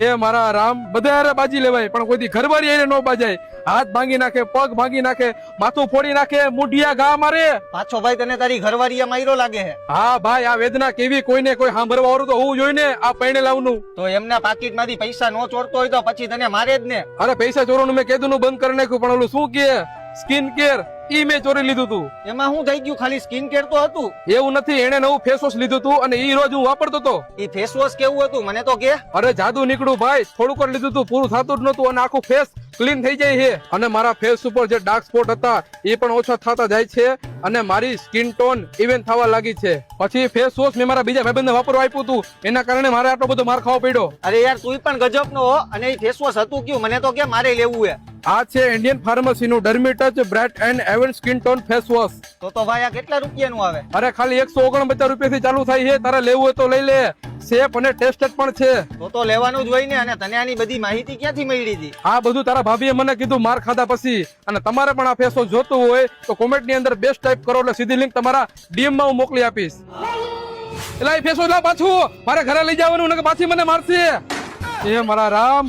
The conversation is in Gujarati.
એ મારા રામ બધા બાજી લેવાય પણ કોઈ ઘરવાળી એને નો બાજાય. હાથ ભાંગી નાખે, પગ ભાંગી નાખે, માથું ફોડી નાખે, મુઢિયા ઘા મારે. પાછો ભાઈ તને તારી ઘરવાળીએ માર્યો લાગે છે. હા ભાઈ, આ વેદના કેવી કોઈને કોઈ સાંભળવા વાળું તો હોવું જોઈએ ને. આ પૈણે લાવનું તો એમના પાકીટ માંથી પૈસા નો ચોરતો હોય તો પછી તને મારે જ ને. અરે પૈસા ચોરવાનું મેં કીધું બંધ કરી નાખ્યું, પણ ઓલું શું કે સ્કિન કેર ઈ મેં ચોરી લીધું તું. એમાં શું થઈ ગયું? ખાલી સ્કિન કેર તો હતું. એવું નથી, એને નવું ફેસ વોશ લીધું તું અને ઈ રોજ હું વાપરતો હતો. ઈ ફેસ વોશ કેવું હતું મને તો કે. અરે જાદુ નીકળ્યું ભાઈ, થોડુંક જ લીધું તું, પૂરું થતું જ નતું અને આખું ફેસ ક્લીન થઈ જાય છે. અને મારા ફેસ ઉપર જે ડાર્ક સ્પોટ હતા એ પણ ઓછા થતા જાય છે અને મારી સ્કિન ટોન ઇવન થવા લાગી છે. પછી ફેસ વોશ મેં મારા બીજા ભાઈબંધને વાપરવા આપ્યું હતું, એના કારણે મારે આટલો બધો માર ખાવો પડ્યો. અરે યાર તું પણ ગજબ નો હો. અને ઈ ફેસ વોશ હતું કયું? મને તો કે મારે લેવું હે. આ છે ઇન્ડિયન ફાર્મસી નું Dermitouch bright and even skin tone face wash. તો ભાઈ આ કેટલા રૂપિયાનું આવે? અરે ખાલી 149 રૂપિયાથી ચાલુ થાય છે. તારે લેવું હોય તો લઈ લે. સેફ અને ટેસ્ટેડ પણ છે. તો લેવાનું જ હોય ને. અને તને આની બધી માહિતી ક્યાંથી મળી હતી? આ બધું તારા ભાભીએ મને કીધું માર ખાધા પછી. અને તમારે પણ આ ફેસ વોશ જોતું હોય તો કોમેન્ટ ની અંદર બેસ્ટ ટાઈપ કરો એટલે સીધી લિંક તમારા ડીએમ માં હું મોકલી આપીશ. એટલે ફેસ વોશ લાવ પાછું, મારે ઘરે લઈ જવાનું ને પાછી મને મારશે. એ મારા રામ.